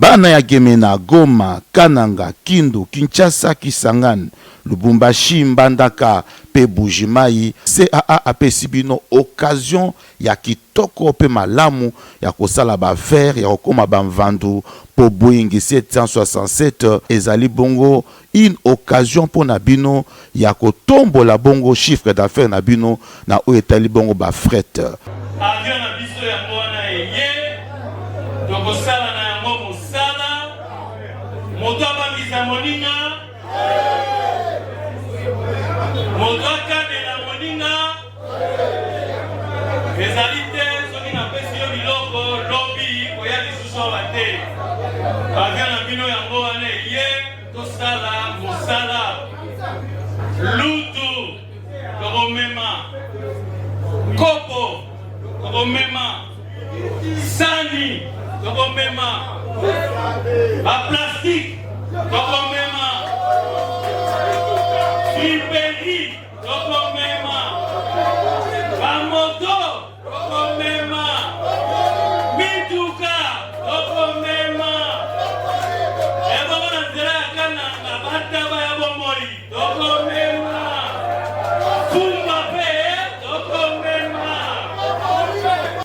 bana ya Gemena, Goma, Kananga, Kindu, Kinshasa, Kisangani, Lubumbashi, Mbandaka, pe Bujimai, CAA apesi bino occasion ya kitoko pe malamu ya kosala ba faire ya kokoma ba mvandu po Boeing 767 ezali bongo une occasion pour na bino ya kotombola bongo chiffre d'affaires na bino na o etali bongo ba fret. Avion na biso ya mwana eye tokosala na yango mosala moto abangisa moninga moto akadela moninga ezali te soki napesi yo biloko lobi koya lisusu awa te. Avion na bino yango wana eye tosala mosala lutu tokomema kopo tokomema sani tokomema ba plastique tokomema friperi tokomema ba moto tokomema mituka tokomema ebona nzela ya kananga bataba ya bomoi tokomema fumba pe tokomema.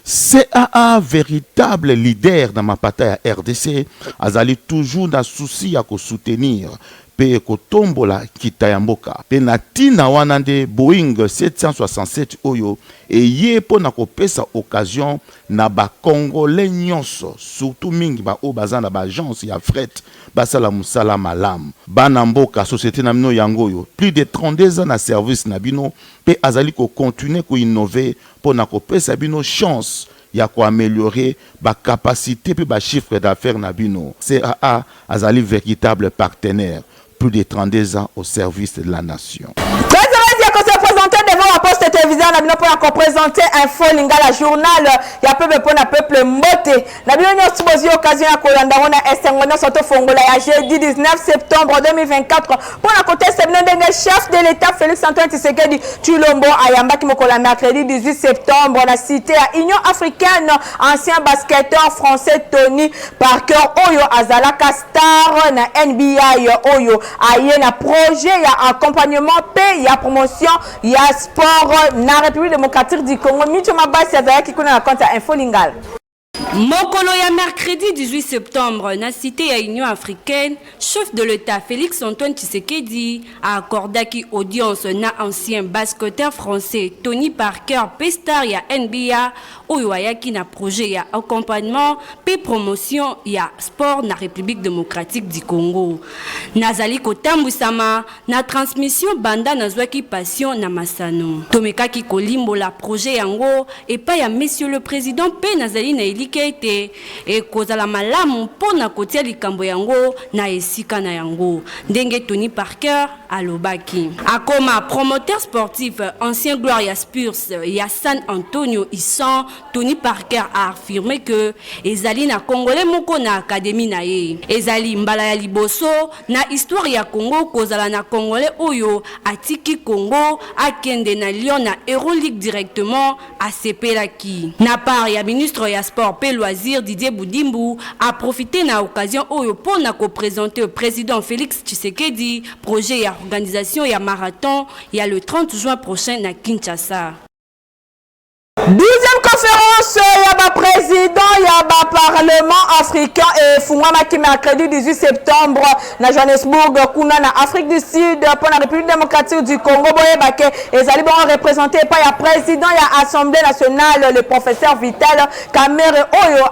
CAA, véritable leader dans ma bataille à RDC, azali toujours na souci à soutenir pe kotombola kitayamboka pe na tina wana nde Boeing 767 oyo eye po na kopesa occasion na ba congolais nyonso surtout mingi ba o bazana ba agence ya fret basala musala malam bana mboka société na bino yango yo plus de 32 ans na service na bino pe azali ko continuer ko innover po na kopesa bino chance ya ko améliorer ba capacité pe ba chiffre d'affaires na bino. CAA azali véritable partenaire, plus de 32 ans au service de la nation. Qu'on se présenter devant la poste télévisée pour présenter Info Lingala journal ya peuple pour na peuple mbote na bino nyonso bozi occasion ya kolanda wana esengo nyonso to fongola ya jeudi 19 septembre 2024 pour na côté sebino ndenge chef de l'état Félix Antoine Tshisekedi Tshilombo ayamba ki mokola mercredi 18 septembre na cité ya Union africaine ancien basketteur français Tony Parker oyo azalaka star na NBA oyo aye na projet ya accompagnement pe ya promotion il y a sport na République démocratique du Congo. Micho Mabasi azayaki kuna na compte ya Info Lingala. Mokolo ya mercredi 18 septembre, na cité ya Union africaine, chef de l'État Félix Antoine Tshisekedi a accordé audience na ancien basketteur français Tony Parker pestar ya NBA oyo ayaki na projet ya accompagnement pe promotion ya sport na République démocratique du Congo. Nazali kotambwisama na transmission banda nazwaki passion na masano. Tomekaki kolimbo la projet yango epa ya monsieur le président pe nazali na elike e kozala malamu pona kotia likambo yango na esika na yango. Ndenge Tony Parker alobaki. Akoma promoteur sportif ancien Gloria Spurs ya San Antonio Isan, Tony Parker a affirmé que ezali na Congolais moko na académie na ye. Ezali mbala ya liboso na histoire ya Congo kozala na Congolais oyo atiki Congo akende na Lyon na Euroleague directement a sepelaki. Na part ya ministre ya sport pe loisir Didier Boudimbu a profité na occasion oyo pour na ko présenter au président Félix Tshisekedi projet ya organisation ya marathon ya le 30 juin prochain na Kinshasa. 12e conférence ya président ya parlement africain et fungwama ki mercredi 18 septembre na Johannesburg kuna na Afrique du Sud pour la République démocratique du Congo boye bake ezali bon représenté par ya président ya Assemblée nationale le professeur Vital Kamerhe oyo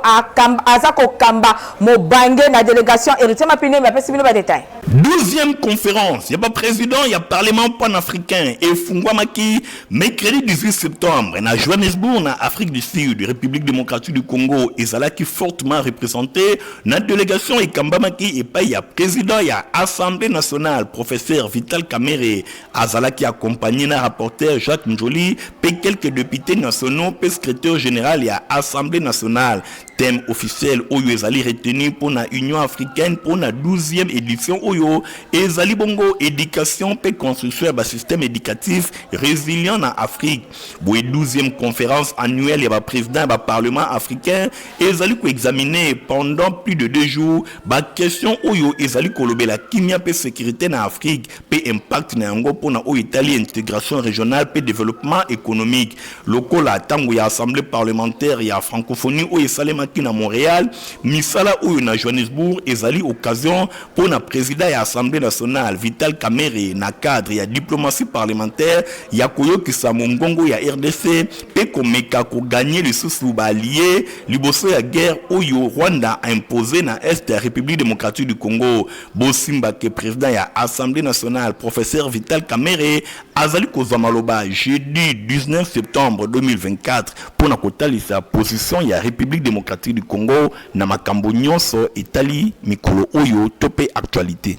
azako kamba mobange na délégation héritier mapine mais pesi bino ba détail. 12e conférence ya président ya parlement panafricain et fungwama ki mercredi 18 septembre na Johannesburg na Afrique du Sud, République démocratique du Congo, ezalaki fortement représenté na délégation et kambamaki et pa ya président ya Assemblée nationale professeur Vital Kamerhe azalaki accompagné na rapporteur Jacques Njoli pe quelques députés nationaux pe secrétaire général ya Assemblée nationale. Thème officiel oyo ezali retenu pour la Union africaine pour la 12e édition oyo ezali bongo éducation pe construction ba système éducatif résilient en Afrique. Boye 12e conférence annuelle ya ba président ba parlement africain ezali ko examiner pendant plus de 2 jours ba question oyo ezali kolobela kimia pe sécurité na Afrique pe impact na yango pona o Italie intégration régionale pe développement économique lokola tango ya assemblée parlementaire ya francophonie o esalemaki na Montréal misala oyo na Johannesburg ezali occasion pona président ya assemblée nationale Vital Kamerhe na cadre ya diplomatie parlementaire ya koyokisa mongongo ya RDC pe komeka ko gagner les sous ba alliés liboso ya guerre oyo Rwanda a imposé na est de la République démocratique du Congo. Bosimba ke président ya Assemblée nationale professeur Vital Kamerhe azali kozamaloba jeudi 19 septembre 2024 pour na kotalisa position ya République démocratique du Congo na makambo nyonso etali mikolo oyo tope actualité.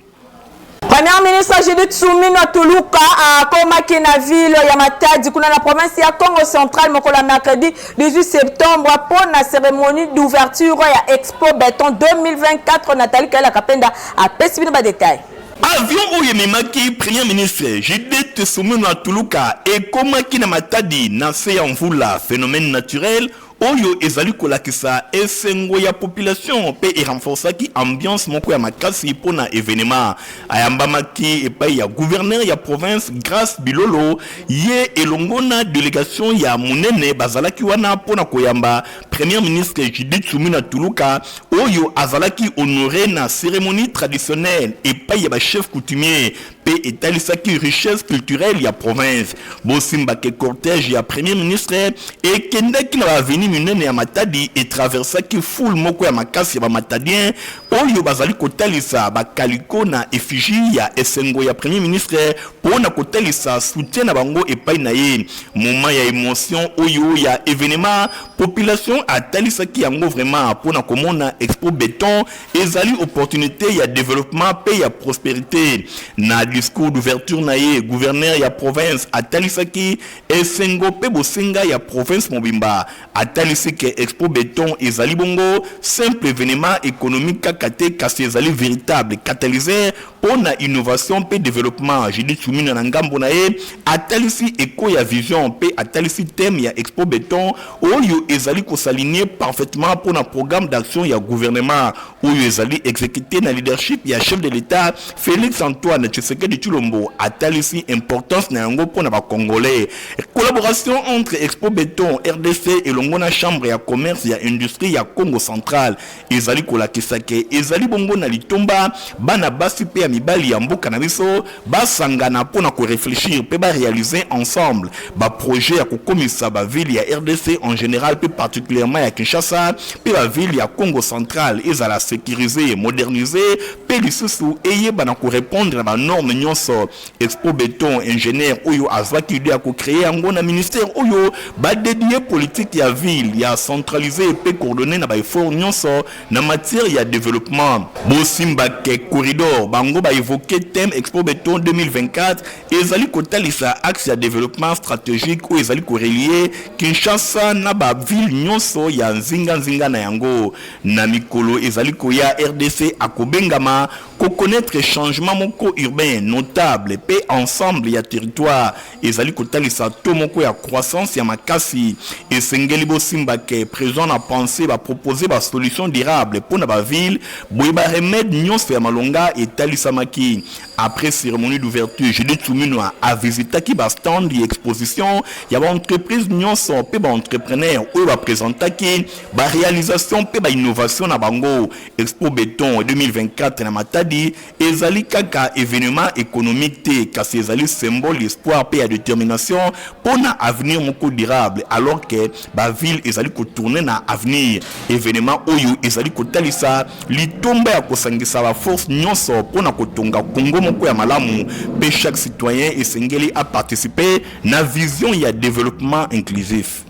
Premier ministre Judith Suminwa Tuluka a komaki na ville ya Matadi kuna na province ya Congo central mokola mercredi 18 septembre pour la cérémonie d'ouverture ya Expo Béton 2024 Nathalie Kaila Kapenda a pesibino ba détail. Avion oyo memaki premier ministre Judith Suminwa Tuluka et komaki na Matadi na se ya mvula phénomène naturel oyo ezali kolakisa esengo ya population pe e renforçaki ambiance moko ya makasi pona événement ayambamaki epai ya gouverneur ya province Grace Bilolo ye elongona délégation ya munene bazalaki wana pona koyamba premier ministre Judith Suminwa Tuluka oyo azalaki honoré na cérémonie traditionnelle epai ya ba chef coutumier pe etalisaki richesse culturelle ya province bosimba ke cortège ya premier ministre et kendaki na avenue minene ya Matadi et traversaki foule moko ya makasi ya ba matadien oyo bazali kotalisa ba kaliko na effigie ya esengo ya premier ministre pona kotalisa soutien na bango epai na ye moment ya émotion oyo ya événement population atalisaki yango vraiment pona komona Expo Béton ezali opportunité ya développement pe ya prospérité na discours d'ouverture na ye gouverneur ya province atalisaki esengo pe bosenga ya province mobimba atalisi que Expo Béton ezali bongo simple événement économique kakate kasi ezali véritable catalyseur pour na innovation pe développement Judith Suminwa na ngambo na ye atalisi eko ya vision pe atalisi thème ya Expo Béton oyo ezali ko s'aligner parfaitement pour na programme d'action ya gouvernement oyo ezali exécuté na leadership ya chef de l'État Félix Antoine Tshisekedi Tshilombo atalisi importance na yango pour na ba congolais collaboration entre Expo Béton RDC et longona chambre ya commerce ya industrie ya Congo central ezali kolakisa ke ezali bongo na litomba bana basi pe ya mibali ya mboka na biso basangana pona ko réfléchir pe ba réaliser ensemble ba projet ya kokomisa ba ville ya RDC en général pe particulièrement ya Kinshasa pe ba ville ya Congo central ezala sécuriser moderniser pe lisusu eye bana ko répondre na ba norme nyonso Expo Béton ingénieur oyo azwaki idée ya ko créer yango na ministère oyo ba dédié politique ya ville ya centralisé pe coordonné na ba effort nyonso na matière ya développement bosimba ke corridor bango ba évoquer thème Expo Béton 2024 ezali kotalisa axe ya développement stratégique ou ezali ko relier Kinshasa na ba ville nyonso ya nzinga na yango na mikolo ezali ko ya RDC akobengama ko connaître changement moko urbain notable pe ensemble ya territoire ezali kotalisa to moko ya croissance ya makasi esengeli bosimba ke présent na penser ba proposer ba solution durable pour na ba ville boye ba remède nyonso ya malonga etalisamaki après cérémonie d'ouverture Judith Suminwa a visitaki ba stand de exposition ya ba entreprise nyonso pe ba entrepreneur oyo ba présentaki ba réalisation pe ba innovation na bango Expo Béton 2024 na Matadi ezali kaka événement économique te kasi ezali symbole espoir pe ya détermination pour na avenir moko durable alors que ba ville ezali ko tourner na avenir événement oyo ezali ko talisa litomba ya kosangisa ba force nyonso pour na kotonga Congo moko ya malamu pe chaque citoyen esengeli a participer na vision ya développement inclusif.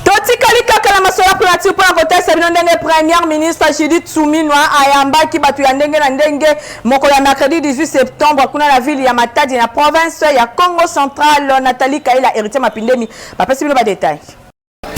Totikali kaka na masola pratique pour côté sabino ndenge premier ministre Judith Suminwa ayambaki batu ya ndenge na ndenge moko ya mercredi 18 septembre kuna la ville ya Matadi na province ya Congo central Nathalie Kaila héritier Mapindemi ba pesi bino ba détail.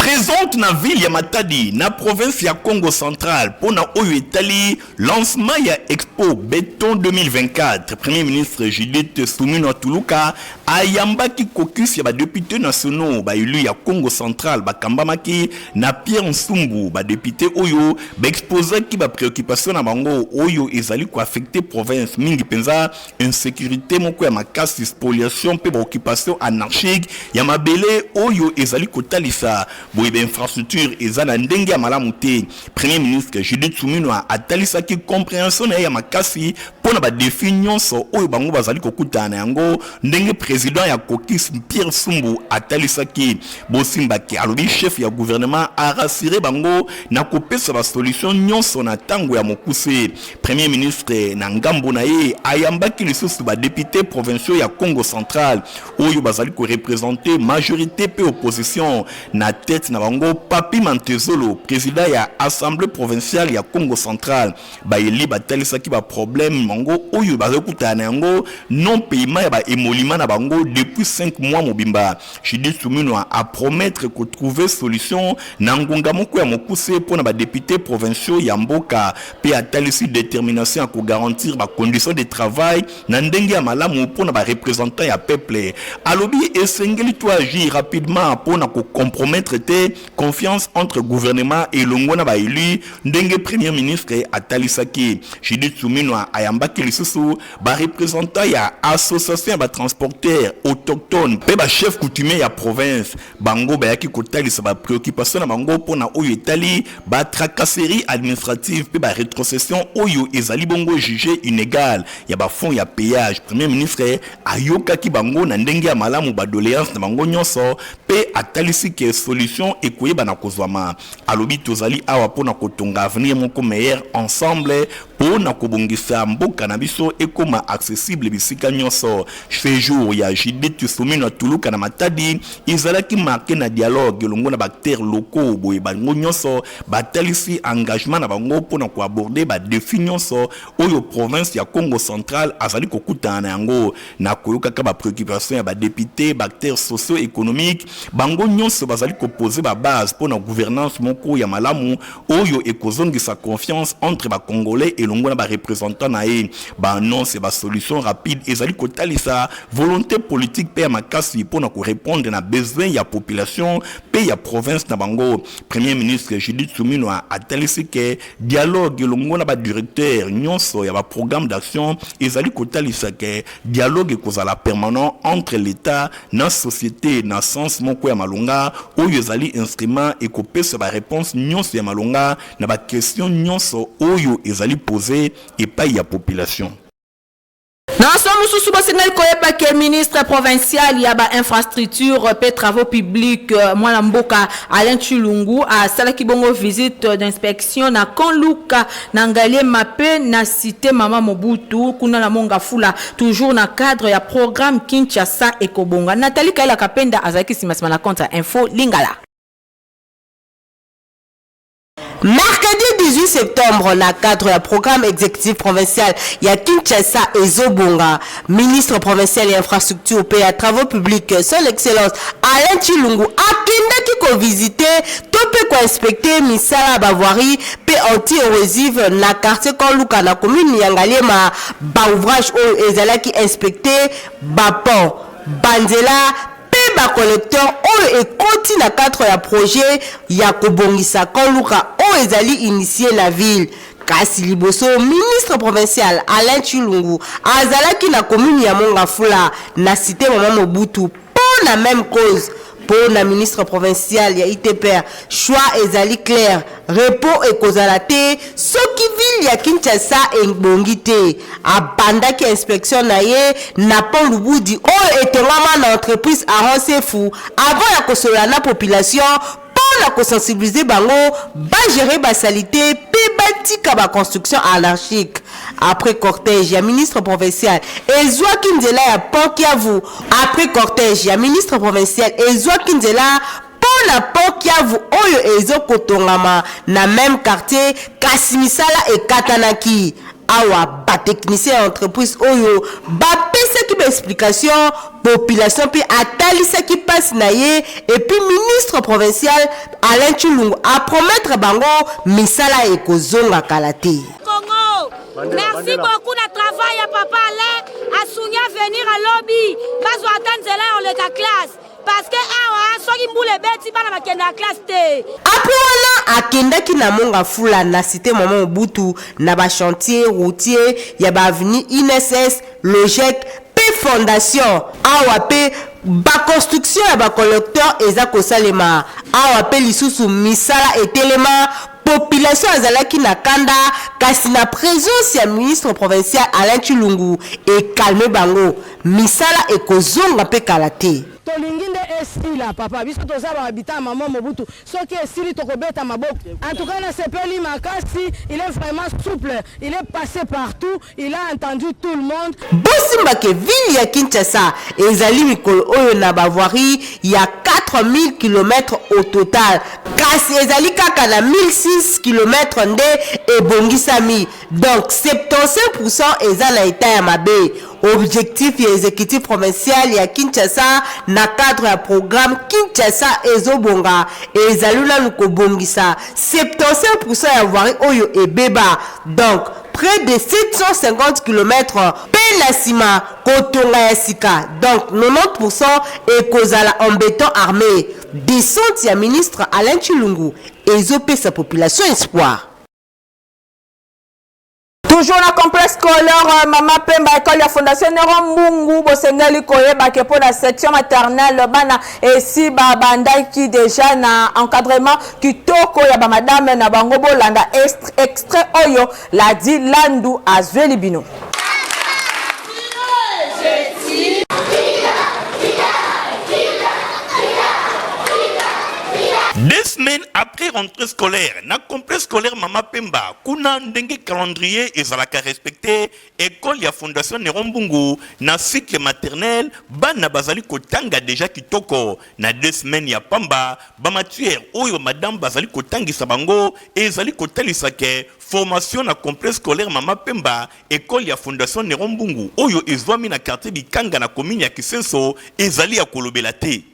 présente na ville ya Matadi na province ya Congo central pona oyo etali lancement ya Expo Béton 2024. Premier ministre Judith Suminwa Tuluka ayambaki caucus ya ba députés nationaux ba élu ya Congo central bakambamaki na Pierre Nsumbu ba député oyo ba exposaki ba préoccupation na bango oyo ezali ko affecter province mingi penza insécurité moko ya makasi spoliation pe ba occupation anarchique ya mabele oyo ezali kotalisa boyebe infrastructure ezana ndenge ya malamu te. Premier ministre Judith Suminwa atalisaki compréhension ya makasi pona ba défi nyonso oyo bango bazali kokutana yango ndenge président ya caucus Pierre Nsumbu atalisaki bosimbaki alobi chef ya gouvernement a rassuré bango na kopesa ba solution nyonso na tango ya mokuse. Premier ministre na ngambo na ye ayambaki lisusu ba député provinciaux ya Congo central oyo bazali ko représenter majorité pe opposition na tête na bango Papi Mantezolo président ya assemblée provinciale ya Congo central ba eli batalisaki ba problème bango oyo bazali kutana yango non paiement ya ba émolument na bango depuis 5 mois mobimba. Judith Suminwa a promettre ko trouver solution na ngonga moko ya mokuse pona ba député provinciaux ya mboka pe atalisi détermination à garantir ba conditions de travail na ndenge ya malamu pona ba représentant ya peuple. Alobi esengeli to agir rapidement pona ko compromettre te confiance entre gouvernement et longona ba élu ndenge premier ministre atalisaki. Judith Suminwa ayambaki lisusu ba représentant ya association ba transporteur autochtone pe ba chef coutumier ya province bango bayaki kotalisa ba préoccupation na bango pona oyo etali ba tracasserie administrative pe ba rétrocession oyo ezali bongo jugé inégal ya ba fonds ya péage. Premier ministre ayokaki bango na ndenge ya malamu ba doléance na bango nyonso pe atalisi ke solution ekoyeba na kozwama. Alobi tozali awa pona kotonga avenir moko meilleur ensemble pona kobongisa mboka na biso ekoma accessible bisika nyonso. Séjour ya Judith Suminwa Tuluka na Matadi ezalaki marqué na dialogue longo na acteurs locaux boye bango nyonso batalisi engagement na bango pona ko aborder ba défi nyonso oyo province ya Congo central azali kokutana na yango na koyoka ka ba préoccupation ya ba député ba acteurs socio-économiques bango nyonso bazali ko poser ba base pona gouvernance moko ya malamu oyo ekozongisa confiance entre ba congolais et longo na ba représentants na e ba annonce ba solution rapide ezali kotalisa volonté politique pe ya makasi pona ko répondre na besoin ya population pe ya province na bango. Premier ministre Judith Suminwa atalisi ke dialogue longo na ba directeur nyonso ya ba programme d'action ezali kotalisa ke dialogue kozala permanent entre l'état na société na sens moko ya malonga oyo ezali instrument ekopesa ba réponse nyonso ya malonga na ba question nyonso oyo ezali poser epai ya population. Dans ce moussousou bosengal koyeba ke ministre provincial ya ba infrastructure pe travaux publics mwana mboka Alain Chilungu a salaki bongo visite d'inspection na Konluka na Ngaliema pe na cité Mama Mobutu kuna na Mongafula toujours na cadre ya programme Kinshasa Ekobonga. Nathalie Kaila Kapenda azaki simasima na compte info Lingala. Mercredi 18 septembre, na cadre du programme exécutif provincial ya Kinshasa Ezobonga, ministre provincial et infrastructure et à travaux publics, son excellence Alain Chilungu akendaki ko visiter tope ko inspecter misala bavoirie pe anti-érosive na quartier Konluka na commune Ngaliema ba ouvrage o ezalaki inspecter ba pont banzela ba collecteur oyo ekoti na cadre ya projet ya kobongisa Konluka oyo ezali initié la ville. Kasi liboso ministre provincial Alain Chilungu azalaki na commune ya Mongafula na cité Mama Mobutu pour la même cause. Pour la ministre provincial ya ITPR choix ezali clair repos ekozalate soki ville ya Kinshasa ebongite abandaki inspection na ye na pont Lubudi oyo etongama na entreprise Aronsefu avant ya kosola na population pour la sensibiliser bango ba gérer ba salité pe batika ba construction anarchique. Après cortège, ya ministre provincial Ezwa Kinzela ya pont Kiavu. Après cortège, ya ministre provincial Ezwa Kinzela pour la pont Kiavu oyo ezo kotongama na même quartier Kasimisala et Katanaki. awa ba technicien entreprise oyo ba pesa ki ba explication population puis atalisa ki passe na ye et puis ministre provincial Alain Tshilungu a promettre bango misala ekozonga kalate. Congo, merci beaucoup na travail à papa Alain a sounya venir à lobby bazo atanzela on le classe parce que awa soki mbule beti bana bakenda classe te. Après wana akendaki na monga fula na cité Maman Mobutu na ba chantier routier ya ba avenue INSS Logec P Fondation awa pe ba construction ya ba collecteur eza kosalema awa pe lisusu misala etelema population azalaki na kanda kasi na présence ya ministre provincial Alain Tshilungu et calme bango misala ekozonga pe kalate. Tolinginde esila papa biso tozaba habita Maman Mobutu soki esili tokobeta maboko en tout cas na sepeli makasi il est vraiment souple il est passé partout il a entendu tout le monde bosimba ke ville ya Kinshasa ezali mikolo oyo na bavoirie ya 4000 km au total kasi ezali kaka na 1006 km nde ebongisami donc 75% eza na état ya mabe. Objectif ya exécutif provincial ya Kinshasa na cadre ya programme Kinshasa ezobonga ezaluna lukobongisa 75% ya voirie oyo ebeba donc près de 750 km pe na sima kotonga ya sika donc 90% ekozala en béton armé. Descente ya ministre Alain Tshilungu ezopesa population espoir. Toujours na complexe scolaire Mama Pemba école ya Fondation Néron Mbungu bosengeli koyeba ke pour la section maternelle bana esi ba bandaki déjà na encadrement kitoko ya ba madame na bango bolanda extrait oyo la dit Landu azweli bino. Deux semaines après rentrée scolaire, na complexe scolaire Mama Pemba, kuna ndenge calendrier ezalaka respecté, école ya Fondation Néron Mbungu, na cycle maternel, bana bazali kotanga déjà kitoko. Na 2 semaines ya pamba, bamatuere oyo madame bazali kotangisa bango, ezali kotalisa ke formation na complexe scolaire Mama Pemba, école ya Fondation Néron Mbungu, oyo ezwami na quartier Bikanga na commune ya Kisenso, ezali ya kolobela te.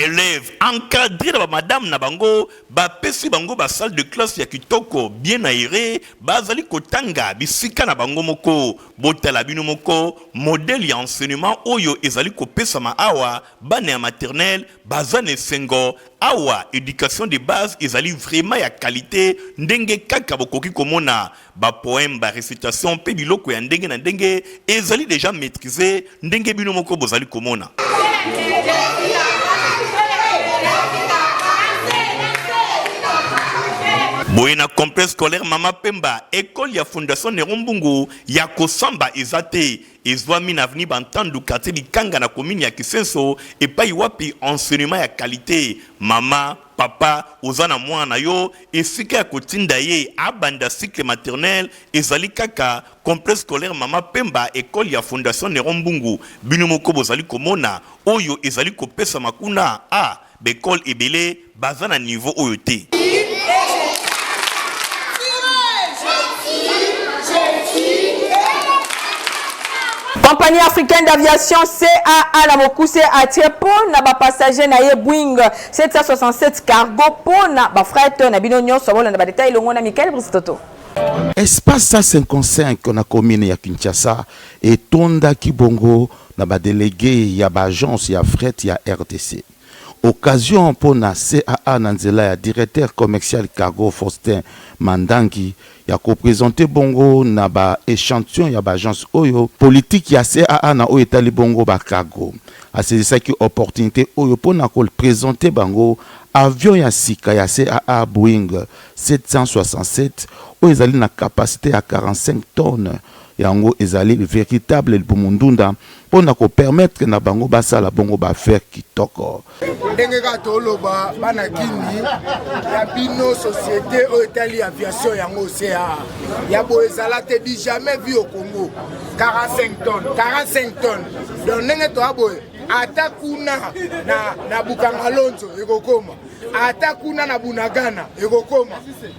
Élèves encadrés par madame Nabango, ba pesi bango ba salle de classe ya kitoko bien aéré, bazali kotanga bisika na bango moko, botala bino moko, modèle ya enseignement oyo ezali kopesa ma awa, bane ya maternelle, bazane sengo, awa éducation de base ezali vraiment ya qualité, ndenge kaka bokoki komona, ba poème, ba récitation, pe biloko ya ndenge na ndenge, ezali déjà maîtrisé, ndenge bino moko bozali komona. Boyena complexe scolaire Mama Pemba, école ya Fondation Néron Mbungu, ya kosamba ezate, ezwami na avenue Bantandu quartier Bikanga na commune ya Kisenso, et pa wapi enseignement ya qualité. Mama, papa, ozana mwana yo, esika ya kotinda ye, abanda cycle maternel, ezali kaka, complexe scolaire Mama Pemba, école ya Fondation Néron Mbungu, bino moko bozali komona, oyo ezali kopesa makuna, bekol ebele, bazana niveau oyo te. Compagnie africaine d'aviation CAA na Mokuse attire pour na ba passager na ye Boeing 767 cargo pour na ba fret na bino nyonso bola na ba détail longo na Michael Bristoto. Espace 55 na commune ya Kinshasa et tonda kibongo na ba délégué ya ba agence ya fret ya RTC. Occasion pour na CAA Nanzela ya directeur commercial cargo Faustin Mandangi ya ko-présenter bongo na ba échantillon ya ba agence oyo politique ya CAA na oyo etali bongo ba cargo. C'est ça qui opportunité oyo pour na ko présenter bango avion ya sika ya CAA Boeing 767 oyo ezali na capacité à 45 tonnes yango ezali véritable bomundunda pona ko permettre na bango basala bongo ba faire kitoko. Ndenge ka toloba bana kini ya bino société o Italie aviation yango CA ya bo ezala te di jamais vu au Congo 45 tonnes donc ndenge to aboye ata kuna na Bukangalonzo ekokoma ata kuna na Bunagana ekokoma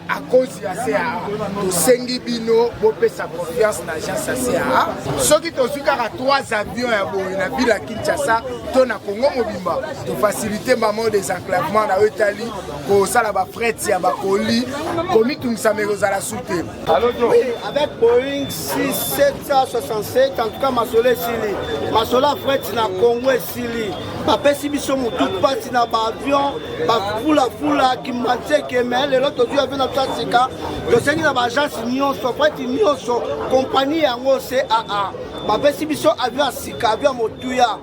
à cause ya CA to sengi bino bo pesa confiance na agence ya CA soki to sukaka 3 avions ya boye na bila Kinshasa to na Congo mobimba to faciliter maman des enclavements na Italie ko sala ba fret ya ba colis komi tungisa meroza la soute. Oui, avec Boeing 6767 en tout cas masole sili masola fret na Congo sili ba pesi biso mutu pasi na ba avion ba fula qui manque que mais le lot du avion na tsika to sengi na ba agence nyonso fret nyonso compagnie yango CAA ba pesi biso avion sika avion motuya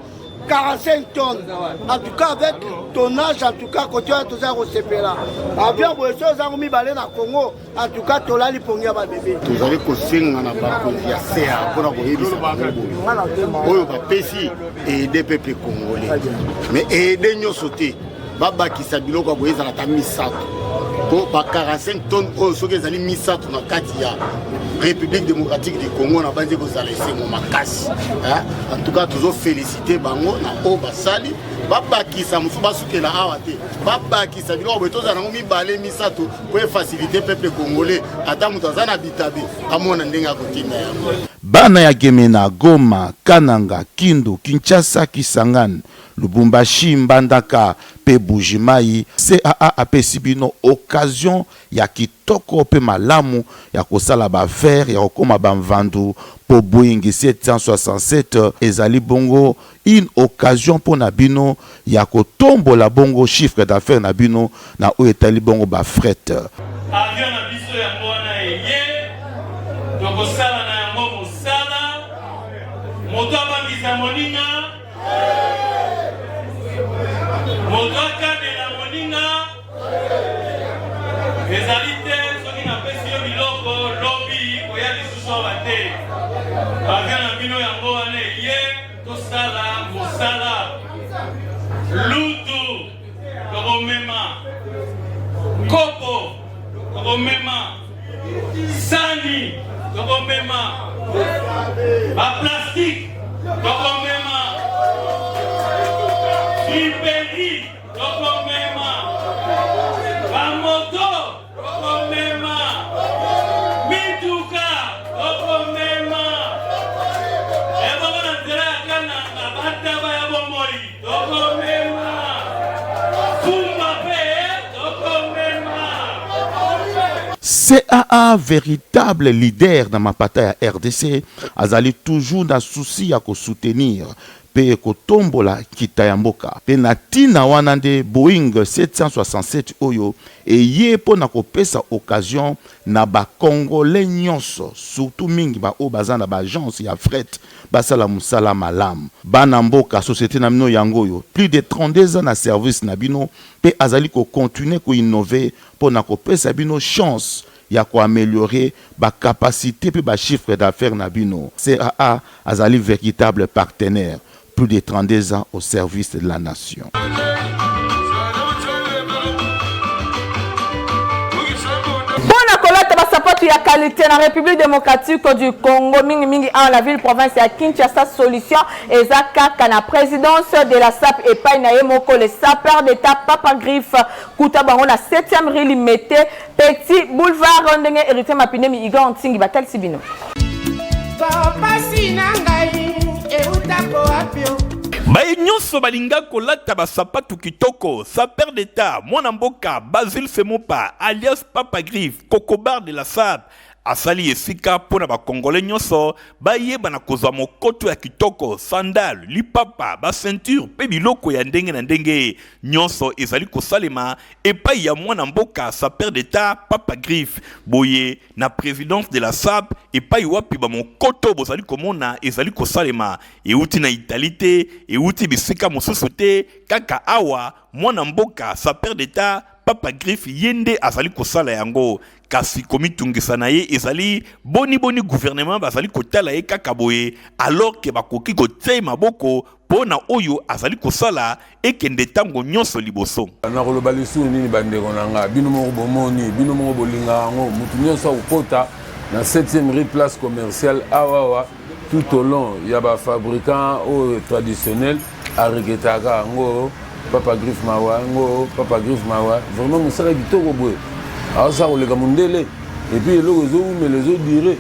45 tonnes, en tout cas avec tonnage, en tout cas côté de tous les CPLA. Avion pour les choses à mis balai na Congo, en tout cas tola li pongia ba bébé. Vous avez conseillé na ba ya CA pour avoir dit oyo ba pesi et des peuples congolais. Mais aider nyo sauter baba ki sabilo kwa boyeza na tamisato. Pour 45 tonnes oyo soki ezali misato na kati ya République démocratique du Congo na bandi kozala esengo makasi. En tout cas toujours féliciter bango na o basali babakisa musu basukela awa te babakisa biloko betoza nango mibale misato pour faciliter peuple congolais ata mutu aza na bitabe amona ndenge akotinda yango. Bana ya Gemena, Goma, Kananga, Kindu, Kinshasa, Kisangani, Lubumbashi, Mbandaka, pe Bujimai, CAA apesi bino occasion ya kitoko pe malamu ya kosala ba faire ya kokoma ba mvandu po Boeing 767 ezali bongo une occasion pour na bino ya kotombola bongo chiffre d'affaires na bino na o etali bongo ba fret. Avion na biso ya mwana eye tokosala na yango mosala moto abangisa moninga moto akadela moninga ezali te soki napesi yo biloko lobi koya lisusu awa te avion na bino yango wana eye tosala mosala lutu tokomema kopo tokomema sani tokomema baplastique tokomema liberi tokomema bamoto tokomema mituka tokomema eboko na nzela ya kananga bataba ya bomoi tokomema fumba pe tokomema. CAA, véritable leader dans ma bataille à RDC, azali toujours dans souci à soutenir pe kotombola kitayamboka pe natina wanande Boeing 767 oyo et ye pona kopesa occasion na ba congolais nyonso surtout mingi ba o bazana ba agence ya fret basala musala malam bana mboka société na mino yango yo plus de 32 ans na service na bino pe azali ko continuer ko innover pona kopesa bino chance ya ko améliorer ba capacité pe ba chiffre d'affaires na bino. CAA azali véritable partenaire, plus de 32 ans au service de la nation. Sapatu ya qualité na République démocratique du Congo mingi mingi en la ville province ya Kinshasa solution ezaka na présidence de la SAP et pas na yemoko le sapeur d'état Papa Griffe kuta bango na 7e rue Limete petit boulevard ndenge hérité mapinemi Igor Ntingi batal sibino Papa sinangai eutako apio Baye nyonso balinga kolata basapatu kitoko, sapeur d'état, mwana mboka, Basile Semopa, alias Papa Griffe, Cocobar de la SAP, asali esika pona ba congolais nyonso, baye bana kozwa mokoto ya kitoko, sandal, lipapa, ba ceinture, pe biloko ya ndenge na ndenge, nyonso ezali kosalema, epai ya mwana mboka, sapeur d'état, Papa Griffe, boye, na présidence de la SAP, epai wapi ba mokoto bozali komona, ezali kosalema, euti na Italite, euti bisika mosusu te, kaka awa, mwana mboka, sapeur d'état, Papa Griff yende azali kosala yango kasi komitungisa na ye ezali boni gouvernement bazali kotala ye kaka boye alors que bakoki kotia maboko pona oyo azali kosala ekende tango nyonso liboso na koloba lisu nini bandeko nanga bino moko bomoni bino moko bolinga yango mutu nyonso akokota na 7e rue place commerciale awawa tout au long ya ba fabricant traditionnel areketaka yango Papa Griff mawa ngo Papa Griff mawa vraiment musala kitoko boye alors ça koleka mundele et puis les autres diraient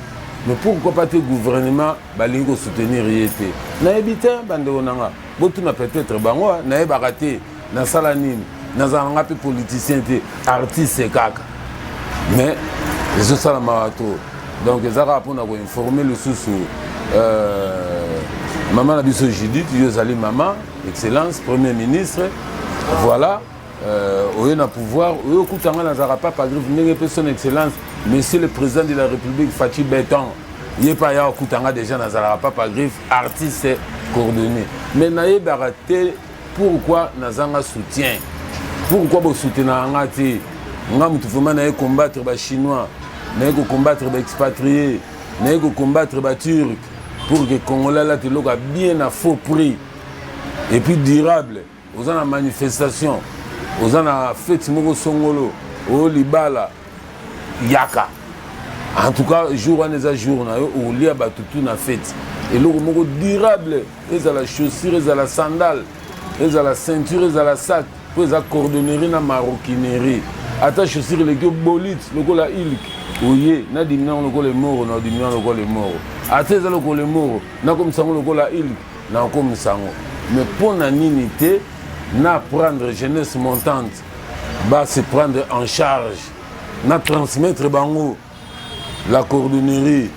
mais pourquoi pas le gouvernement balingo soutenir yete na ebita bande onanga botu na peut-être bango na ebaraté na salanine na zanga pe politicien te artiste kaka mais les autres salamato donc les arabes pour informer le sous maman la biso Judith Yozali maman excellence premier ministre voilà on a pouvoir on kutanga na zarapa Papa Griff ndenge pe son excellence monsieur le président de la République Fachi Beton il pas ya kutanga déjà na zarapa Papa Griff artiste coordonné mais na baraté pourquoi na zanga soutien pourquoi bo soutenir ngati ngam tu vraiment na combattre ba chinois na combattre ba expatriés na combattre ba turcs pour que Congolais là te loka bien à faux prix et puis durable aux en manifestation aux en fête moko songolo au libala yaka en tout cas jour en les jours na au lia batutu na fête et le moko durable et à la chaussure et à la sandale et à la ceinture et à la sac pour la cordonnerie na maroquinerie attache chaussure les bolite le la ilk oye na dimina le les morts na dimina le morts attache le morts na comme ça le la ilk na comme ça mais pour la ninité na prendre jeunesse montante va se prendre en charge na transmettre bango la cordonnerie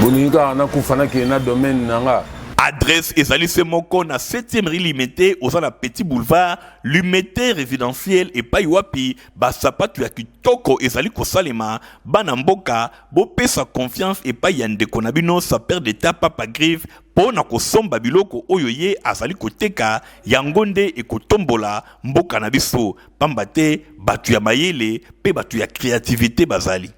boninga na kufana ke na domaine nanga adresse ezali se moko na 7e rue Limete aux na petit boulevard Limete résidentiel et paiwapi basapatu ya kitoko ezali kosalema bana mboka bo pesa confiance et pa yande konabino sa père d'état Papa Griff pona kosomba biloko oyo ye azali koteka yangonde e kotombola mboka na biso pambate batu ya mayele pe batu ya créativité bazali.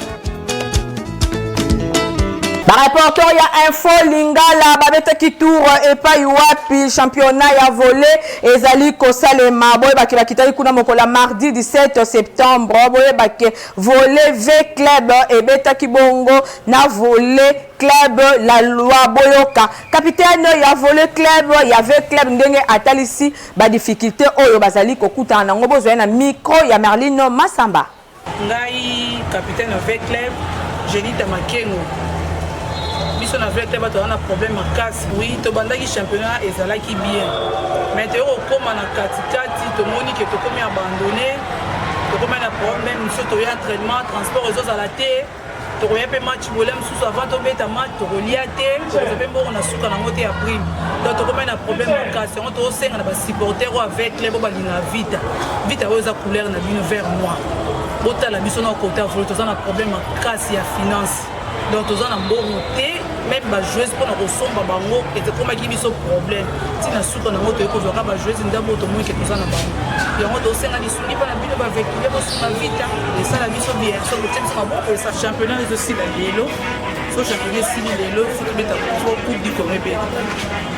Rapporteur ya info lingala babete ki tour et pas wapi championnat ya volé ezali kosalema boye bakira kitali kuna mokola mardi 17 septembre boye baké volé V club et beta kibongo na volé club la loi boyoka capitaine ya volé club ya V club ndenge atalisi ba difficulté oyo bazali kokuta na ngobo zo na micro ya Merlino Masamba ngai capitaine V club Jenita Makengo biso na vrai club on a problème à casse oui to bandaki championnat ezalaki bien mais te okoma na katikati to moni que to komi abandonné to komi na problème surtout ya entraînement transport réseaux à la terre to koya pe match bolem sous avant to beta match to kolia te to pe mboko na suka na ngote ya prime donc to komi na problème à casse on to senga na ba supporter avec club ba lina vita oza couleur na bino vert noir bota la biso na côté vol to na problème à casse ya finance donc to na mbongo te même ba joueuse pour na kosomba bango et te koma ki biso problème tina suka na moto eko zoka ba joueuse ndambo to moike to na bango yango to senga lisuni pa na bino ba avec les boss na vita et ça la biso bien so le temps sera bon et ça championnat est aussi la lelo so championnat si lelo faut mettre pour coupe du Congo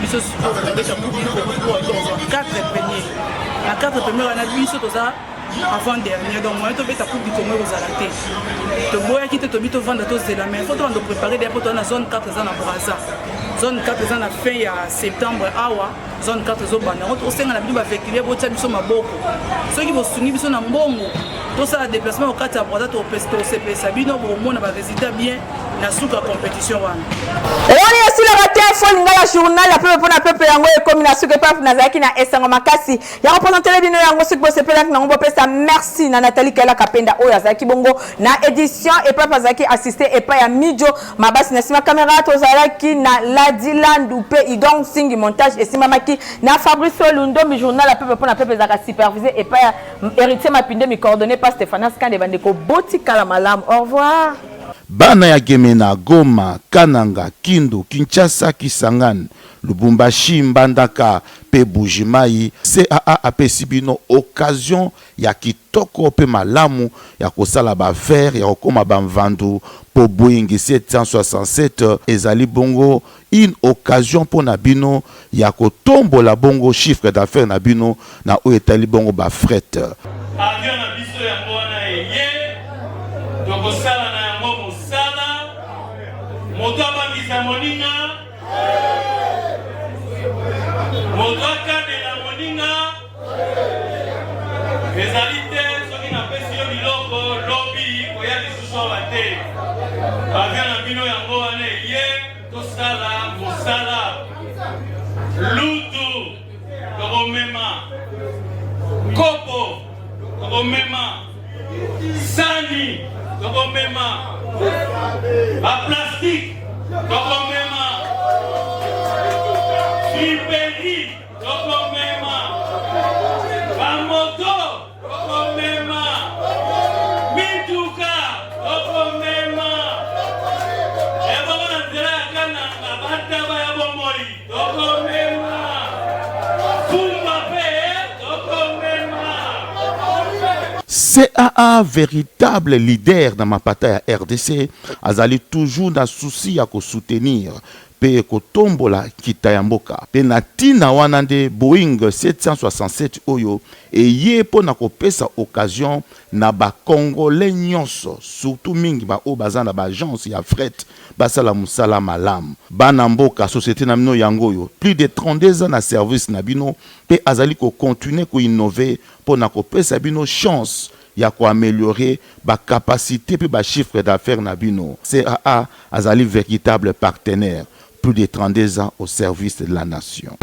biso so beta coupe du Congo dans 4 premiers la 4 premiers on a biso to ça avant dernier donc moi to beta coupe du Congo aux alaté to boya ki to bito vendre to zela mais faut to préparer des potes na zone 4 ans na Brazza zone 4 ans na fin ya septembre awa zone 4 zo bana on senga na biso ba véhiculer bo tsabiso maboko ceux qui vont sungi biso na mbongo to ça déplacement au 4 à Brazza to pesto CPS bino bo mona ba résultat bien na suka compétition wana et on est aussi la raté info ngala journal la peuple pona peuple yango e comme na suka paf na zaki na esango makasi ya représenter bino yango suka bo sepela na ngombo pesa merci na Nathalie Kela Kapenda oya zaki bongo na édition et papa zaki assisté et pas ya Midjo mabasi na sima caméra to zalaki na Ladiland Dupe idon singi montage et sima maki na Fabrice Lundo mi journal la peuple pona peuple zaka supervisé et pas ya héritier mapinde mi coordonné par Stéphane Skande bandeko botika la malam au revoir. bana ya Gemena, Goma, Kananga, Kindu, Kinshasa, Kisangani, Lubumbashi, Mbandaka, pe Bujimai, CAA apesi bino occasion ya kitoko pe malamu ya kosala ba faire ya kokoma bamvandu po Boeing 767 ezali bongo une occasion pour na bino ya kotombola bongo chiffre d'affaires na bino na o etali bongo ba fret. Avion na biso ya mwana eye tokosala na yango mosala moto abangisa moninga moto akadela moninga ezali te soki napesi yo biloko lobi koya lisusu awa te avion na bino yango wana eye tosala mosala lutu tokomema kopo tokomema sani tokomema baplastike tokomema friperi tokomema bamoto tokomema mituka tokomema eboko na nzela ya kananga bataba ya bomoi tokomema fumba pe tokomema. CAA, véritable leader dans ma bataille à RDC, azali toujours dans souci à soutenir pe kotombola kitayamboka. Pe natina wanande Boeing 767 oyo et ye po na kopesa occasion na ba Congolais nyonso, surtout mingi ba o bazana ba agence ya fret basala musala malam. Banamboka société na mino yangoyo, plus de 32 ans na service na bino pe azali ko continuer ko innover po na kopesa bino chance ya ko améliorer ba capacité pe ba chiffre d'affaires na bino. CAA azali véritable partenaire, plus de 32 ans au service de la nation.